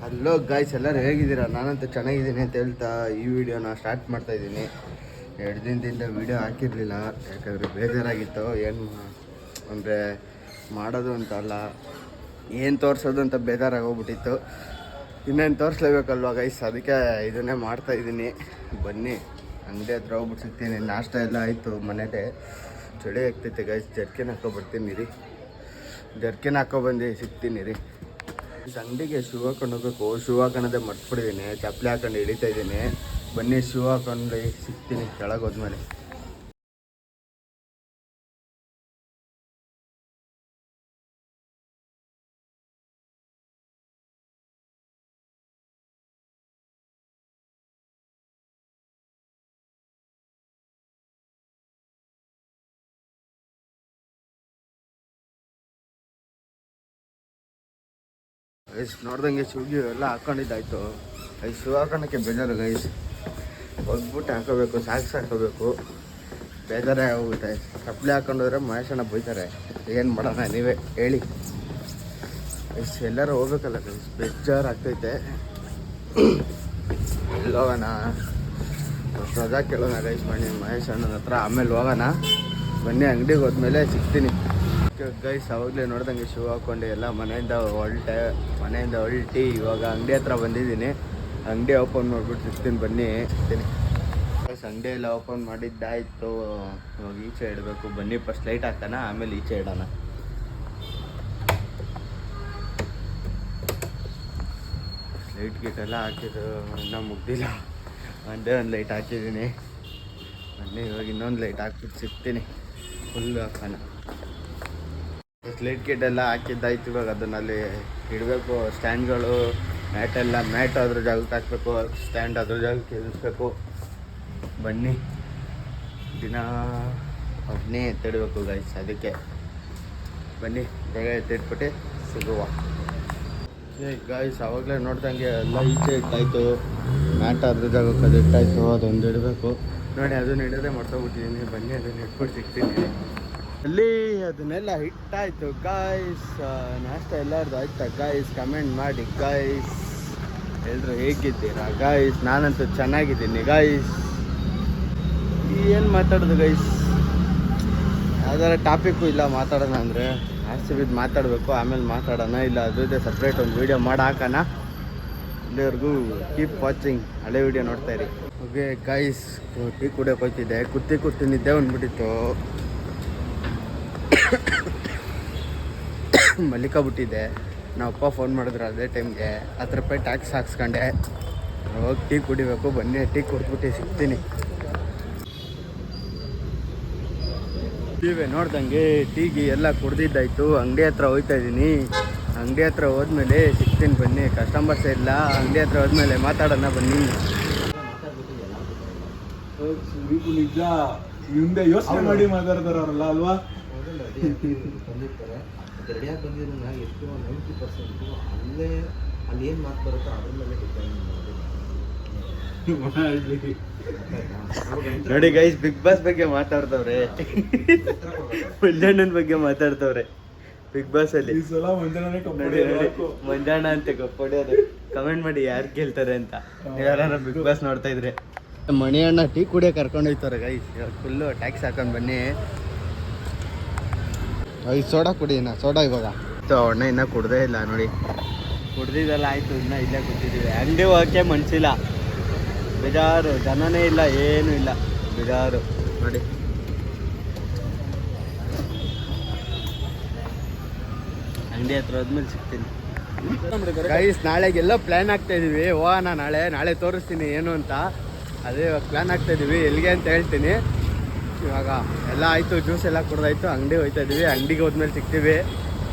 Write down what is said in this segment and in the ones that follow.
Hello guys, ಎಲ್ಲರೂ ಹೇಗಿದ್ದೀರಾ? ನಾನಂತೂ ಚೆನ್ನಾಗಿದ್ದೀನಿ ಅಂತ ಹೇಳ್ತಾ ಈ ವಿಡಿಯೋನ ಸ್ಟಾರ್ಟ್ ಮಾಡ್ತಾಯಿದ್ದೀನಿ. 2 ದಿನದಿಂದ ವಿಡಿಯೋ ಹಾಕಿರಲಿಲ್ಲ, ಯಾಕಂದರೆ ಬೇಜಾರಾಗಿತ್ತು. ಏನು ಅಂದರೆ ಮಾಡೋದು ಅಂತ ಅಲ್ಲ, ಏನು ತೋರಿಸೋದು ಅಂತ ಬೇಜಾರಾಗೋಗ್ಬಿಟ್ಟಿತ್ತು. ಇನ್ನೇನು ತೋರಿಸ್ಲೇಬೇಕಲ್ವ ಗೈಸ್, ಅದಕ್ಕೆ ಇದನ್ನೇ ಮಾಡ್ತಾಯಿದ್ದೀನಿ. ಬನ್ನಿ, ಅಂಗಡಿ ಹತ್ರ ಹೋಗ್ಬಿಟ್ಟು ಸಿಗ್ತೀನಿ. ನಾಷ್ಟ ಎಲ್ಲ ಆಯಿತು, ಮನೇಲೆ ಚಳಿ ಆಗ್ತೈತೆ ಗೈಸ್. ಜರ್ಕಿನ್ ಹಾಕೊಬರ್ತೀನಿ ರೀ, ಜರ್ಕಿನ್ ಹಾಕೊಬಂದು ಸಿಗ್ತೀನಿ ರೀ. ಅಂಗಡಿಗೆ ಶೂ ಹಾಕೊಂಡು ಹೋಗ್ಬೇಕು. ಶೂ ಹಾಕೋಣದೇ ಮರ್ತ್ಬಿಟ್ಟಿದ್ದೀನಿ, ಚಪ್ಪಲಿ ಹಾಕೊಂಡು ಹಿಡಿತಾ ಇದ್ದೀನಿ. ಬನ್ನಿ, ಶೂ ಹಾಕೊಂಡು ಸಿಗ್ತೀನಿ ಕೆಳಗೆ ಹೋದ್ಮೇಲೆ. ನೋಡ್ದಂಗೆ ಶೂಗಿ ಎಲ್ಲ ಹಾಕೊಂಡಿದ್ದಾಯ್ತು. ಶೂ ಹಾಕೋಣಕ್ಕೆ ಬೇಜಾರು ಗೈಸ್. ಹೋಗ್ಬಿಟ್ಟು ಹಾಕೋಬೇಕು, ಸಾಕ್ಸ್ ಹಾಕೋಬೇಕು, ಬೇಜಾರೇ ಆಗೋಗುತ್ತೆ. ಚಪ್ಪಲಿ ಹಾಕೊಂಡೋದ್ರೆ ಮಹೇಶಣ್ಣ ಬೈತಾರೆ. ಏನು ಮಾಡೋಣ ನೀವೇ ಹೇಳಿ. ಎಲ್ಲರೂ ಹೋಗ್ಬೇಕಲ್ಲ ಗೈಸ್, ಬೇಜಾರು ಆಗ್ತೈತೆ. ಎಲ್ಲಿ ಹೋಗೋಣ? ರಜಾ ಕೇಳೋಣ ಗೈಸ್ ಮಾಡಿ ಮಹೇಶಣ್ಣನ ಹತ್ರ, ಆಮೇಲೆ ಹೋಗೋಣ. ಬನ್ನಿ, ಅಂಗಡಿಗೆ ಹೋದ್ಮೇಲೆ ಸಿಗ್ತೀನಿ ಗೈಸ್. ಅವಾಗಲೇ ನೋಡ್ದಂಗೆ ಶೂ ಹಾಕ್ಕೊಂಡು ಎಲ್ಲ ಮನೆಯಿಂದ ಹೊರಟಿ ಇವಾಗ ಅಂಗಡಿ ಹತ್ರ ಬಂದಿದ್ದೀನಿ. ಅಂಗಡಿ ಓಪನ್ ಮಾಡಿಬಿಟ್ಟು ಸಿಗ್ತೀನಿ, ಬನ್ನಿ ಗೈಸ್. ಅಂಗಡಿ ಎಲ್ಲ ಓಪನ್ ಮಾಡಿದ್ದಾಯಿತು. ಇವಾಗ ಈಚೆ ಇಡಬೇಕು. ಬನ್ನಿ, ಫಸ್ಟ್ ಲೈಟ್ ಹಾಕೋಣ, ಆಮೇಲೆ ಈಚೆ ಇಡೋಣ. ಲೈಟ್ ಗೀಟೆಲ್ಲ ಹಾಕಿದ್ದು ಇನ್ನೂ ಮುಗ್ದಿಲ್ಲ. ಒಂದೇ ಒಂದು ಲೈಟ್ ಹಾಕಿದ್ದೀನಿ. ಬನ್ನಿ, ಇವಾಗ ಇನ್ನೊಂದು ಲೈಟ್ ಹಾಕ್ಬಿಟ್ಟು ಸಿಗ್ತೀನಿ. ಫುಲ್ ಹಾಕೋಣ. ಲೈಟ್ ಗಿಟ್ ಎಲ್ಲ ಹಾಕಿದ್ದಾಯ್ತು. ಇವಾಗ ಅದನ್ನಲ್ಲಿ ಇಡಬೇಕು. ಸ್ಟ್ಯಾಂಡ್ಗಳು, ಮ್ಯಾಟ್ ಅದ್ರ ಜಾಗಕ್ಕೆ ಹಾಕಬೇಕು, ಸ್ಟ್ಯಾಂಡ್ ಅದ್ರ ಜಾಗಕ್ಕೆ ಇರಿಸ್ಬೇಕು. ಬನ್ನಿ, ದಿನ ಒಬ್ಬನೇ ಎತ್ತಿಡಬೇಕು ಗೈಸ್, ಅದಕ್ಕೆ ಬನ್ನಿ ಬೇಗ ಎತ್ತಿಟ್ಬಿಟ್ಟು ಸಿಗುವ. ಗೈಸ್, ಆವಾಗಲೇ ನೋಡ್ದಂಗೆ ಎಲ್ಲ ಈಚೆ ಇಟ್ಟಾಯಿತು. ಮ್ಯಾಟ್ ಅದ್ರ ಜಾಗಕ್ಕೆ ಅದು ಇಟ್ಟಾಯಿತು, ಅದೊಂದು ಇಡಬೇಕು. ನೋಡಿ, ಅದನ್ನ ಇಡೋದೇ ಮಾಡ್ಕೊಬಿಟ್ಟಿದ್ದೀನಿ. ಬನ್ನಿ, ಅದನ್ನ ಇಟ್ಬಿಟ್ಟು ಸಿಗ್ತೀನಿ. ಅಲ್ಲಿ ಅದನ್ನೆಲ್ಲ ಹಿಟ್ಟಾಯಿತು ಗಾಯ್ಸ್. ನಾಷ್ಟ ಎಲ್ಲರದು ಆಯ್ತಾ ಗಾಯ್ಸ್? ಕಮೆಂಟ್ ಮಾಡಿ ಗಾಯ್ಸ್. ಎಲ್ಲರೂ ಹೇಗಿದ್ದೀರಾ ಗಾಯ್ಸ್? ನಾನಂತೂ ಚೆನ್ನಾಗಿದ್ದೀನಿ ಗಾಯ್ಸ್. ಏನು ಮಾತಾಡೋದು ಗೈಸ್? ಯಾವ್ದಾರ ಟಾಪಿಕ್ಕು ಇಲ್ಲ ಮಾತಾಡೋಣ ಅಂದರೆ. RCB ಮಾತಾಡಬೇಕು, ಆಮೇಲೆ ಮಾತಾಡೋಣ. ಇಲ್ಲ ಅದ್ರದ್ದೇ ಸಪ್ರೇಟ್ ಒಂದು ವೀಡಿಯೋ ಮಾಡಿ ಹಾಕೋಣ. ಇಲ್ಲಿವರೆಗೂ ಕೀಪ್ ವಾಚಿಂಗ್, ಹಳೆ ವೀಡಿಯೋ ನೋಡ್ತಾಯಿರಿ. ಓಕೆ ಗಾಯ್ಸ್, ಟೀ ಕುಡಿಯೋಕೆ ಹೋಗ್ತಿದ್ದೆ. ಕೂತಿ ನಿದ್ದೆ ಬಂದ್ಬಿಟ್ಟಿತ್ತು. ಮಲ್ಲಿಕಾಬಿಟ್ಟಿದ್ದೆ. ನಮ್ಮಪ್ಪ ಫೋನ್ ಮಾಡಿದ್ರು ಅದೇ ಟೈಮ್ಗೆ. 10 ರೂಪಾಯಿ ಟ್ಯಾಕ್ಸ್ ಹಾಕ್ಸ್ಕೊಂಡೆ. ಹೋಗಿ ಟೀ ಕುಡಿಬೇಕು. ಬನ್ನಿ, ಟೀ ಕುಡಿದ್ಬಿಟ್ಟು ಸಿಗ್ತೀನಿ. ನೋಡ್ದಂಗೆ ಟೀಗೆ ಎಲ್ಲ ಕುಡ್ದಿದ್ದಾಯ್ತು. ಅಂಗಡಿ ಹತ್ರ ಹೋಗ್ತಾ ಇದ್ದೀನಿ. ಅಂಗಡಿ ಹತ್ರ ಹೋದ್ಮೇಲೆ ಸಿಗ್ತೀನಿ, ಬನ್ನಿ. ಕಸ್ಟಮರ್ಸ್ ಇಲ್ಲ, ಅಂಗಡಿ ಹತ್ರ ಹೋದ್ಮೇಲೆ ಮಾತಾಡೋಣ ಬನ್ನಿ. ನಿಜ ಮುಂದೆ ಯೋಚನೆ ಮಾಡಿ ಮಾತಾಡ್ತಾರಲ್ಲ ಅಲ್ವಾ? ರೆಡಿಯಾಗಿ ಬಂದಿರೋಣ ಎಷ್ಟು 90% ಅಲ್ಲಿ ಏನು ಮಾತು ಬರುತ್ತೋ ಅದ್ರ ಮೇಲೆ ಡಿಪೆಂಡ್ ನೋಡಿ ಗೈಸ್, ಬಿಗ್ ಬಾಸ್ ಬಗ್ಗೆ ಮಾತಾಡ್ತವ್ರೆ, ಮಂಜಣ್ಣನ ಬಗ್ಗೆ ಮಾತಾಡ್ತವ್ರೆ. ಬಿಗ್ ಬಾಸ್ ಅಲ್ಲಿ ಮಂಜಣ್ಣ ಅಂತ ಹೊಡೆಯೋದು. ಕಮೆಂಟ್ ಮಾಡಿ ಯಾರು ಗೆಲ್ತಾರೆ ಅಂತ, ಯಾರು ಬಿಗ್ ಬಾಸ್ ನೋಡ್ತಾ ಇದ್ರೆ. ಮಣಿ ಅಣ್ಣ ಟೀ ಕುಡಿಯೋಕೆ ಕರ್ಕೊಂಡು ಹೋಗ್ತಾರೆ ಗೈಸ್. ಫುಲ್ಲು ಟ್ಯಾಕ್ಸ್ ಹಾಕೊಂಡು ಬನ್ನಿ. ಸೋಡಾ ಕುಡಿಯೋಣ. ಸೋಡಾ ಇವಾಗ ಅಣ್ಣ ಇನ್ನೂ ಕುಡ್ದೇ ಇಲ್ಲ ನೋಡಿ. ಕುಡ್ದಿದ್ದೆಲ್ಲ ಆಯಿತು, ಇನ್ನೂ ಇಲ್ಲೇ ಕೂತಿದ್ದೀವಿ. ಅಂಗಡಿ ಹೋಗೋಕ್ಕೆ ಮನ್ಸಿಲ್ಲ, ಬೇಜಾರು. ಜನನೇ ಇಲ್ಲ, ಏನೂ ಇಲ್ಲ, ಬೇಜಾರು ನೋಡಿ. ಅಂಗಡಿ ಹತ್ರ ಹೋದ್ಮೇಲೆ ಸಿಗ್ತೀನಿ ಗೈಸ್. ನಾಳೆಗೆಲ್ಲ ಪ್ಲ್ಯಾನ್ ಆಗ್ತಾಯಿದ್ದೀವಿ. ಹೋಗೋಣ ನಾಳೆ ತೋರಿಸ್ತೀನಿ ಏನು ಅಂತ. ಅದೇ ಇವಾಗ ಪ್ಲ್ಯಾನ್ ಆಗ್ತಾಯಿದ್ದೀವಿ. ಎಲ್ಲಿಗೆ ಅಂತ ಹೇಳ್ತೀನಿ. ಇವಾಗ ಎಲ್ಲ ಆಯಿತು, ಜ್ಯೂಸ್ ಎಲ್ಲ ಕುಡ್ದಾಯ್ತು. ಅಂಗಡಿ ಹೋಗ್ತಾ ಇದ್ದೀವಿ. ಅಂಗಡಿಗೆ ಹೋದ್ಮೇಲೆ ಸಿಗ್ತೀವಿ.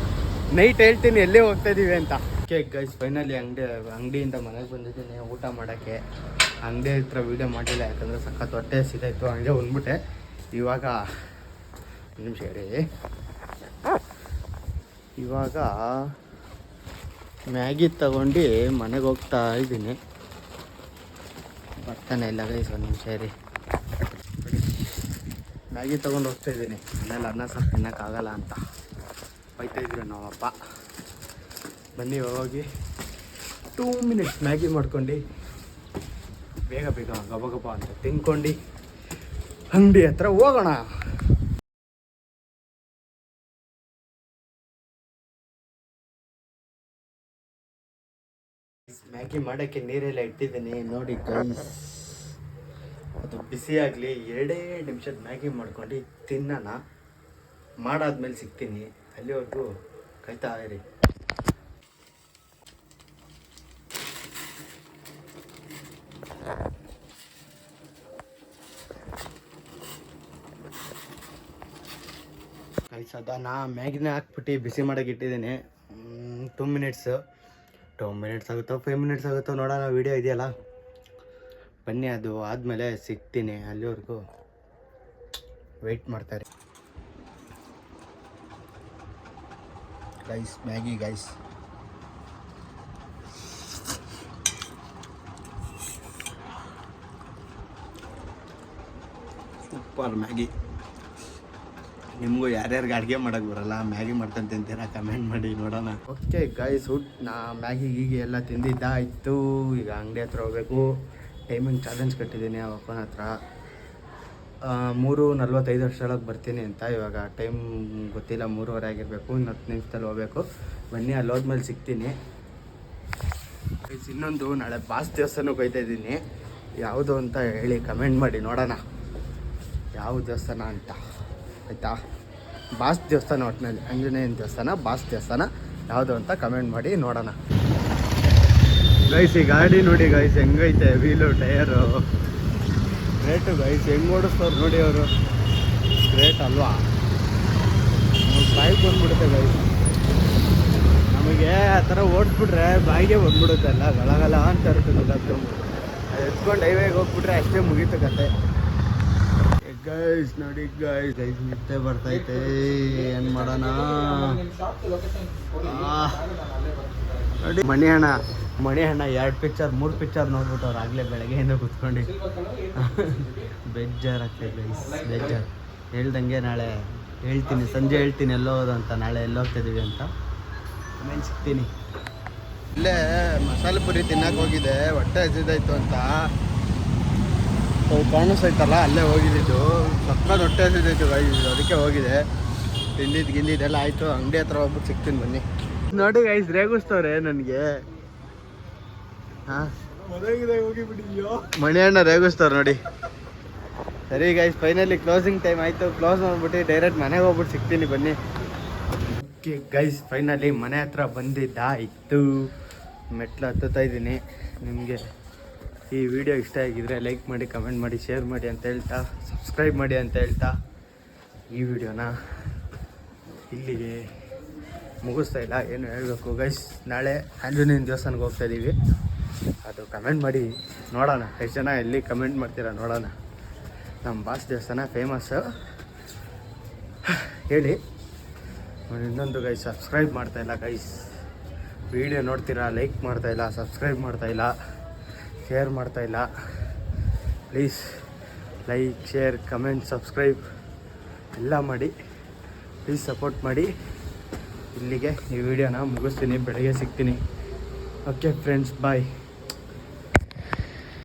ನೈಟ್ ಹೇಳ್ತೀನಿ ಎಲ್ಲೇ ಹೋಗ್ತಾ ಇದ್ದೀವಿ ಅಂತ. ಓಕೆ ಗೈಸ್, ಫೈನಲಿ ಅಂಗಡಿಯಿಂದ ಮನೆಗೆ ಬಂದಿದ್ದೀನಿ ಊಟ ಮಾಡೋಕ್ಕೆ. ಅಂಗಡಿ ಹತ್ರ ವೀಡಿಯೋ ಮಾಡಿಲ್ಲ, ಯಾಕಂದರೆ ಸಖತ್ ಹೊಟ್ಟೆ ಸಿಗಾಯಿತು. ಹಂಗೆ ಬಂದ್ಬಿಟ್ಟೆ. ಇವಾಗ ನಿಮಿಷ ಹೇಳಿ. ಇವಾಗ ಮ್ಯಾಗಿ ತಗೊಂಡು ಮನೆಗೆ ಹೋಗ್ತಾ ಇದ್ದೀನಿ. ಬರ್ತಾನೆ ಇಲ್ಲ ಗೈಸ್, ಒಂದು ನಿಮಿಷ ರೀ. ಮ್ಯಾಗಿ ತೊಗೊಂಡು ಹೋಗ್ತಾ ಇದ್ದೀನಿ. ಮನೇಲಿ ಅನ್ನ ಸಾರು ತಿನ್ನೋಕ್ಕಾಗಲ್ಲ ಅಂತ ಬೈತಾಯಿದ್ರು ನಮ್ಮಪ್ಪ. ಬನ್ನಿ ಹೋಗಿ 2 ಮಿನಿಟ್ಸ್ ಮ್ಯಾಗಿ ಮಾಡ್ಕೊಂಡು ಬೇಗ ಬೇಗ ಗಬ ಅಂತ ತಿನ್ಕೊಂಡು ಅಂಗಡಿ ಹತ್ರ ಹೋಗೋಣ. ಮ್ಯಾಗಿ ಮಾಡೋಕ್ಕೆ ನೀರೆಲ್ಲ ಇಟ್ಟಿದ್ದೀನಿ ನೋಡಿ ಗೈಸ್. ಅದು ಬಿಸಿ ಆಗಲಿ 2 ನಿಮಿಷದ ಮ್ಯಾಗಿ ಮಾಡ್ಕೊಂಡು ತಿನ್ನೋಣ. ಮಾಡಾದ್ಮೇಲೆ ಸಿಗ್ತೀನಿ, ಅಲ್ಲಿವರೆಗೂ ಕಾಯ್ತಾ ಇರಿ. ನಾ ಮ್ಯಾಗಿನ ಹಾಕ್ಬಿಟ್ಟು ಬಿಸಿ ಮಾಡೋಕೆ ಇಟ್ಟಿದ್ದೀನಿ. 2 ಮಿನಿಟ್ಸ್ ಆಗುತ್ತೋ 5 ಮಿನಿಟ್ಸ್ ಆಗುತ್ತೋ ನೋಡೋಣ. ವೀಡಿಯೋ ಇದೆಯಲ್ಲ, ಬನ್ನಿ ಅದು ಆದಮೇಲೆ ಸಿಗ್ತೀನಿ. ಅಲ್ಲಿವರೆಗೂ ವೆಯ್ಟ್ ಮಾಡ್ತಾರೆ guys. Maggi guys, super Maggi. ನಿಮಗೂ ಯಾರ್ಯಾರಿಗೆ ಅಡುಗೆ ಮಾಡೋಕ್ಕೆ ಬರಲ್ಲ, ಮ್ಯಾಗಿ ಮಾಡ್ಕೊಂಡು ತಿಂತೀರಾ ಕಮೆಂಟ್ ಮಾಡಿ ನೋಡೋಣ. ಓಕೆ ಗೈಸ್, ನಾ ಮ್ಯಾಗಿ ಗೀಗಿ ಎಲ್ಲ ತಿಂದಿದ್ದಾಯಿತು. ಈಗ ಅಂಗಡಿ ಹತ್ರ ಹೋಗ್ಬೇಕು. ಟೈಮಿಂಗ್ ಚಾಲೆಂಜ್ ಕಟ್ಟಿದ್ದೀನಿ ಆ ಅಪ್ಪನ ಹತ್ರ. 3:45 ಅಷ್ಟರೊಳಗೆ ಬರ್ತೀನಿ ಅಂತ. ಇವಾಗ ಟೈಮ್ ಗೊತ್ತಿಲ್ಲ, 3:15 ಆಗಿರಬೇಕು. ಇನ್ನು 10 ನಿಮಿಷದಲ್ಲಿ ಹೋಗ್ಬೇಕು. ಬನ್ನಿ, ಅಲ್ಲಿ ಹೋದ್ಮೇಲೆ ಸಿಗ್ತೀನಿ. ಇನ್ನೊಂದು, ನಾಳೆ ಬಾಸ್ ದೇವಸ್ಥಾನಕ್ಕೆ ಹೋಗ್ತಾ ಇದ್ದೀನಿ. ಯಾವುದು ಅಂತ ಹೇಳಿ ಕಮೆಂಟ್ ಮಾಡಿ ನೋಡೋಣ, ಯಾವ ದೇವಸ್ಥಾನ ಅಂತ. ಆಯಿತಾ? ಬಾಸ್ ದೇವಸ್ಥಾನ, ಒಟ್ಟಿನಲ್ಲಿ ಆಂಜನೇಯನ ದೇವಸ್ಥಾನ, ಬಾಸ್ ದೇವಸ್ಥಾನ ಯಾವುದು ಅಂತ ಕಮೆಂಟ್ ಮಾಡಿ ನೋಡೋಣ. ಗೈಸ್, ಈ ಗಾಡಿ ನೋಡಿ ಗೈಸ್, ಹೆಂಗೈತೆ ವೀಲು, ಟಯರು. ಗ್ರೇಟು ಗೈಸ್, ಹೆಂಗೆ ಓಡಿಸ್ತವ್ರು ನೋಡಿ ಅವರು. ಗ್ರೇಟ್ ಅಲ್ವಾ? ಬಾಯಿಗೆ ಬಂದ್ಬಿಡುತ್ತೆ ಗೈಸ್. ನಮಗೆ ಆ ಥರ ಓಡಿಸ್ಬಿಟ್ರೆ ಬಾಯಿಗೆ ಬಂದ್ಬಿಡುತ್ತೆ ಎಲ್ಲ, ಗಲಗಲ ಅಂತ ಇರ್ತದೆ. ಅದು ಎತ್ಕೊಂಡು ಹೈವೇಗೆ ಹೋಗ್ಬಿಟ್ರೆ ಅಷ್ಟೇ ಮುಗೀತು ಕತೆ. ಗೈಸ್ ನೋಡಿ ಗೈಸ್, ನಿದ್ದೆ ಬರ್ತೈತೆ, ಏನು ಮಾಡೋಣ ನೋಡಿ. ಮಣಿ ಅಣ್ಣ 2 ಪಿಕ್ಚರ್ 3 ಪಿಕ್ಚರ್ ನೋಡ್ಬಿಟ್ಟು ಅವ್ರು ಆಗಲೇ ಬೆಳಗ್ಗೆಯಿಂದ ಕೂತ್ಕೊಂಡು ಬೇಜಾರಾಗ್ತದೆ ಗೈಸ್, ಬೇಜಾರು. ಹೇಳ್ದಂಗೆ ನಾಳೆ ಹೇಳ್ತೀನಿ, ಸಂಜೆ ಹೇಳ್ತೀನಿ ಎಲ್ಲೋಗೋದು ಅಂತ, ನಾಳೆ ಎಲ್ಲೋಗ್ತಿದ್ದೀವಿ ಅಂತ. ಆಮೇಲೆ ಸಿಗ್ತೀನಿ. ಇಲ್ಲೇ ಮಸಾಲೆ ಪುರಿ ತಿನ್ನಕ್ಕೆ ಹೋಗಿದೆ, ಹೊಟ್ಟೆ ಹಸಿದಾಯ್ತು ಅಂತ. ಕಾಣಿಸ್ತೈತಲ್ಲ, ಅಲ್ಲೇ ಹೋಗಿದ್ದು. ಸಕ್ಕತ್ ಹೊಟ್ಟೆ ಹಸಿದೈತು ಗೈಸ್, ಅದಕ್ಕೆ ಹೋಗಿದೆ. ಗಿಂದಿದ್ದೆಲ್ಲ ಆಯಿತು. ಅಂಗಡಿ ಹತ್ರ ಹೋಗ್ಬಿಟ್ಟು ಸಿಗ್ತೀನಿ ಬನ್ನಿ. ನೋಡಿ ಗೈಸ್, ರೇಗಿಸ್ತವ್ರೆ ನನಗೆ. ಹಾಂ, ಮಣಿ ಅಣ್ಣ ರೇಗಿಸ್ತವ್ರು ನೋಡಿ. ಸರಿ ಗೈಸ್, ಫೈನಲಿ ಕ್ಲೋಸಿಂಗ್ ಟೈಮ್ ಆಯಿತು. ಕ್ಲೋಸ್ ಮಾಡ್ಬಿಟ್ಟು ಡೈರೆಕ್ಟ್ ಮನೆಗೆ ಹೋಗ್ಬಿಟ್ಟು ಸಿಗ್ತೀನಿ ಬನ್ನಿ. ಓಕೆ ಗೈಸ್, ಫೈನಲಿ ಮನೆ ಹತ್ರ ಬಂದಿದ್ದಾಯಿತು. ಮೆಟ್ಲು ಹತ್ತುತ್ತಾ ಇದ್ದೀನಿ. ನಿಮಗೆ ಈ ವಿಡಿಯೋ ಇಷ್ಟ ಆಗಿದ್ರೆ ಲೈಕ್ ಮಾಡಿ, ಕಮೆಂಟ್ ಮಾಡಿ, ಶೇರ್ ಮಾಡಿ ಅಂತ ಹೇಳ್ತಾ, ಸಬ್ಸ್ಕ್ರೈಬ್ ಮಾಡಿ ಅಂತ ಹೇಳ್ತಾ ಈ ವಿಡಿಯೋನ ಇಲ್ಲಿಗೆ ಮುಗಿಸ್ತಾ ಇಲ್ಲ. ಏನು ಹೇಳಬೇಕು ಗೈಸ್, ನಾಳೆ ಆಂಜನೇಯನ ದೇವಸ್ಥಾನಕ್ಕೆ ಹೋಗ್ತಾಯಿದ್ದೀವಿ. ಅದು ಕಮೆಂಟ್ ಮಾಡಿ ನೋಡೋಣ, ಎಷ್ಟು ಜನ ಎಲ್ಲಿ ಕಮೆಂಟ್ ಮಾಡ್ತೀರಾ ನೋಡೋಣ. ನಮ್ಮ ಬಾಸ್ ದೇವಸ್ಥಾನ ಫೇಮಸ್ಸು ಹೇಳಿ. ಇನ್ನೊಂದು ಗೈಸ್, ಸಬ್ಸ್ಕ್ರೈಬ್ ಮಾಡ್ತಾಯಿಲ್ಲ ಗೈಸ್. ವಿಡಿಯೋ ನೋಡ್ತೀರಾ, ಲೈಕ್ ಮಾಡ್ತಾಯಿಲ್ಲ, ಸಬ್ಸ್ಕ್ರೈಬ್ ಮಾಡ್ತಾಯಿಲ್ಲ, ಶೇರ್ ಮಾಡ್ತಾಯಿಲ್ಲ. Please like, share, comment, subscribe ಎಲ್ಲ ಮಾಡಿ. ಪ್ಲೀಸ್ ಸಪೋರ್ಟ್ ಮಾಡಿ. ಇಲ್ಲಿಗೆ ಈ ವಿಡಿಯೋನ ಮುಗಿಸ್ತೀನಿ, ಬೆಳಗ್ಗೆ ಸಿಗ್ತೀನಿ. ಓಕೆ ಫ್ರೆಂಡ್ಸ್, ಬಾಯ್.